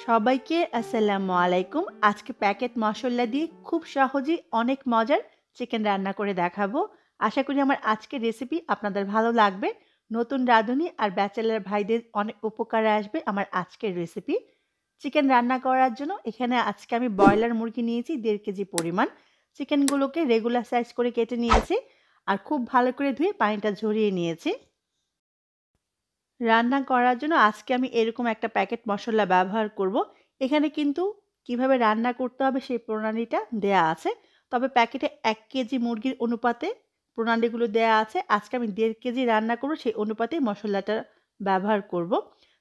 সবাইকে আসসালামু আলাইকুম। আজকে প্যাকেট মসলা দিয়ে খুব সহজেই অনেক মজার চিকেন রান্না করে দেখাবো। আশা করি আমার আজকের রেসিপি আপনাদের ভালো লাগবে। নতুন রাঁধুনি আর ব্যাচেলর ভাইদের অনেক উপকারে আসবে আমার আজকের রেসিপি। চিকেন রান্না করার জন্য এখানে আজকে আমি ব্রয়লার মুরগি নিয়েছি ১.৫ কেজি পরিমাণ। চিকেনগুলোকে রেগুলার সাইজ করে কেটে নিয়েছি আর খুব ভালো করে ধুয়ে পানিটা ঝরিয়ে নিয়েছি। রান্না করার জন্য আজকে আমি এরকম একটা প্যাকেট মসলা ব্যবহার করব। এখানে কিন্তু কিভাবে রান্না করতে হবে সেই প্রণালীটা দেয়া আছে। তবে প্যাকেটে ১ কেজি মুরগির অনুপাতে প্রণালীগুলো দেয়া আছে। আজকে আমি ১.৫ কেজি রান্না করব সেই অনুপাতেই মসলাটা ব্যবহার করব।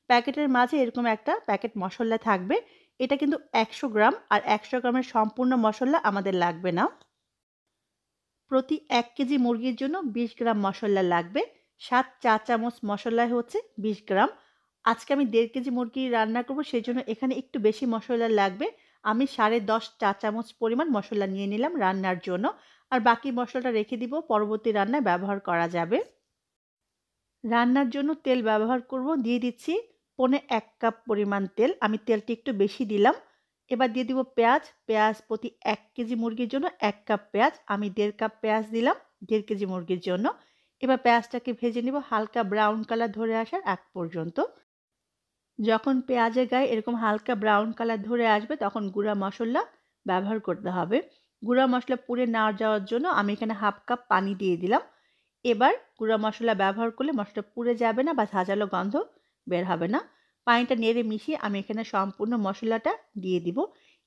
প্যাকেটের মাঝে এরকম একটা প্যাকেট মসলা থাকবে। এটা কিন্তু ১০০ গ্রাম আর ১০০ গ্রামের সম্পূর্ণ মসলা আমাদের লাগবে না। প্রতি ১ কেজি মুরগির জন্য ২০ গ্রাম মসলা লাগবে। ৭ চা চামচ মসলায় হচ্ছে ২০ গ্রাম। আজকে আমি ১.৫ কেজি মুরগি রান্না করব সেজন্য এখানে একটু বেশি মসলা লাগবে। আমি ১০.৫ চা চামচ পরিমাণ মসলা নিয়ে নিলাম রান্নার জন্য। আর বাকি মসলাটা রেখে দিব পরবর্তী রান্নায় ব্যবহার করা যাবে। রান্নার জন্য তেল ব্যবহার করব। দিয়ে দিচ্ছি পৌনে ১ কাপ পরিমাণ তেল। আমি তেলটি একটু বেশি দিলাম। এবার দিয়ে দিব পেঁয়াজ। পেঁয়াজ প্রতি ১ কেজি মুরগির জন্য ১ কাপ পেঁয়াজ। আমি ১.৫ কাপ পেঁয়াজ দিলাম ১.৫ কেজি মুরগির জন্য। এবার পেঁয়াজটাকে ভেজে নিব হালকা ব্রাউন কালার ধরে আসার আগ পর্যন্ত। যখন পেঁয়াজের গায়ে এরকম হালকা ব্রাউন কালার ধরে আসবে তখন গুঁড়া মসলা ব্যবহার করতে হবে। গুঁড়া মসলা পুড়ে না যাওয়ার জন্য আমি এখানে ১/২ কাপ পানি দিয়ে দিলাম। এবার গুঁড়া মসলা ব্যবহার করলে মসলাটা পুড়ে যাবে না বা ঝাঁঝালো গন্ধ বের হবে না। পানিটা নেড়ে মিশিয়ে আমি এখানে সম্পূর্ণ মসলাটা দিয়ে দিব।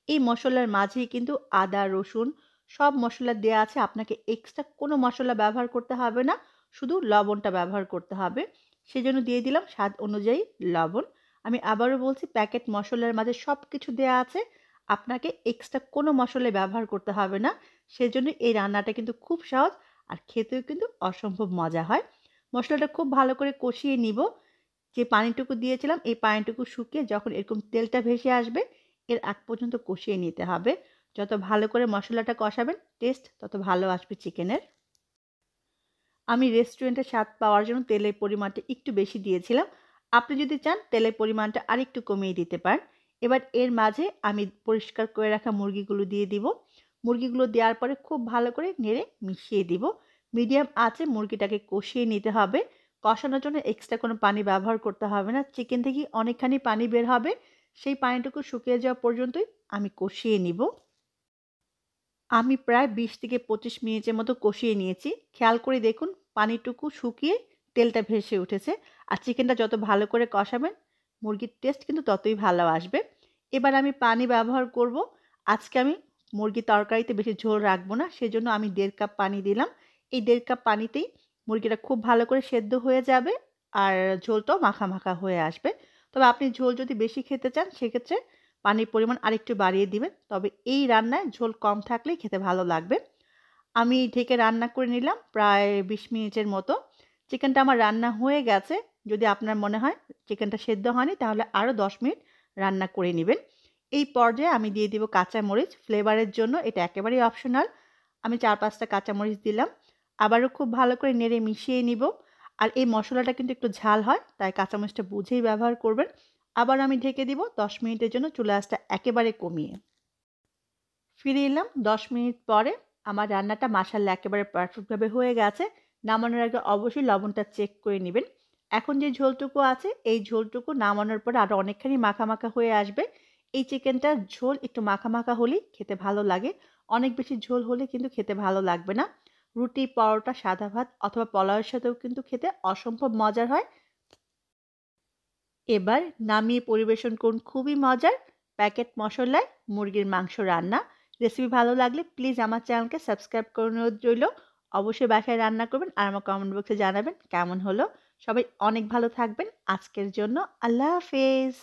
এই মসলার মাঝেই কিন্তু আদা, রসুন সব মসলা দেয়া আছে। আপনাকে এক্সট্রা কোনো মসলা ব্যবহার করতে হবে না। শুধু লবণটা ব্যবহার করতে হবে। সেজন্য দিয়ে দিলাম স্বাদ অনুযায়ী লবণ। আমি আবারও বলছি প্যাকেট মসলার মাঝে সবকিছু দেয়া আছে। আপনাকে এক্সট্রা কোনো মসলাই ব্যবহার করতে হবে না। সেজন্য এই রান্নাটা কিন্তু খুব সহজ আর খেতেও কিন্তু অসম্ভব মজা হয়। মসলাটা খুব ভালো করে কষিয়ে নিব। যে পানিটুকু দিয়েছিলাম এই পানিটুকু শুকিয়ে যখন এরকম তেলটা ভেসে আসবে এর আগ পর্যন্ত কষিয়ে নিতে হবে। যত ভালো করে মসলাটা কষাবেন টেস্ট তত ভালো আসবে চিকেনের। আমি রেস্টুরেন্টের স্বাদ পাওয়ার জন্য তেলের পরিমাণটা একটু বেশি দিয়েছিলাম। আপনি যদি চান তেলের পরিমাণটা আরেকটু কমিয়ে দিতে পারেন। এবার এর মাঝে আমি পরিষ্কার করে রাখা মুরগিগুলো দিয়ে দিব। মুরগিগুলো দেওয়ার পরে খুব ভালো করে নেড়ে মিশিয়ে দিব। মিডিয়াম আঁচে মুরগিটাকে কষিয়ে নিতে হবে। কষানোর জন্য এক্সট্রা কোনো পানি ব্যবহার করতে হবে না। চিকেন থেকে অনেকখানি পানি বের হবে। সেই পানিটুকু শুকিয়ে যাওয়া পর্যন্তই আমি কষিয়ে নিব। আমি প্রায় ২০ থেকে ২৫ মিনিটের মতো কষিয়ে নিয়েছি। খেয়াল করে দেখুন পানিটুকু শুকিয়ে তেলটা ভেসে উঠেছে। আর চিকেনটা যত ভালো করে কষাবেন মুরগির টেস্ট কিন্তু ততই ভালো আসবে। এবার আমি পানি ব্যবহার করব। আজকে আমি মুরগির তরকারিতে বেশি ঝোল রাখবো না। সেজন্য আমি ১.৫ কাপ পানি দিলাম। এই ১.৫ কাপ পানিতেই মুরগিটা খুব ভালো করে সেদ্ধ হয়ে যাবে আর ঝোলটাও মাখা, মাখা হয়ে আসবে। তবে আপনি ঝোল যদি বেশি খেতে চান সেক্ষেত্রে পানির পরিমাণ আরেকটু বাড়িয়ে দিবেন। তবে এই রান্নায় ঝোল কম থাকলেই খেতে ভালো লাগবে। আমি ঢেকে রান্না করে নিলাম প্রায় ২০ মিনিটের মতো। চিকেনটা আমার রান্না হয়ে গেছে। যদি আপনার মনে হয় চিকেনটা সেদ্ধ হয়নি তাহলে আরও ১০ মিনিট রান্না করে নিবেন। এই পর্যায়ে আমি দিয়ে দিব কাঁচামরিচ ফ্লেভারের জন্য। এটা একেবারেই অপশনাল। আমি ৪-৫ টা কাঁচামরিচ দিলাম। আবারও খুব ভালো করে নেড়ে মিশিয়ে নিব। আর এই মসলাটা কিন্তু একটু ঝাল হয় তাই কাঁচামরিচটা বুঝেই ব্যবহার করবেন। আবার আমি ঢেকে দিব ১০ মিনিটের জন্য চুলা আঁচটা একেবারে কমিয়ে। ফিরে এলাম ১০ মিনিট পরে। আমার রান্নাটা মাশাআল্লাহ একেবারে পারফেক্টভাবে হয়ে গেছে। নামানোর আগে অবশ্যই লবণটা চেক করে নিবেন। এখন যে ঝোলটুকু আছে এই ঝোলটুকু নামানোর পরে আরও অনেকখানি মাখা, মাখা হয়ে আসবে। এই চিকেনটার ঝোল একটু মাখা, মাখা হলেই খেতে ভালো লাগে। অনেক বেশি ঝোল হলে কিন্তু খেতে ভালো লাগবে না। রুটি, পরোটা, সাদা ভাত অথবা পোলাওয়ের সাথেও কিন্তু খেতে অসম্ভব মজার হয়। এবার নামিয়ে পরিবেশন করুন খুবই মজার প্যাকেট মশলায় মুরগির মাংস রান্না। রেসিপি ভালো লাগলে প্লিজ আমার চ্যানেলকে সাবস্ক্রাইব করে অনুরোধ রইল। অবশ্যই বাসায় রান্না করবেন আর আমার কমেন্ট বক্সে জানাবেন কেমন হলো। সবাই অনেক ভালো থাকবেন। আজকের জন্য আল্লাহ হাফেজ।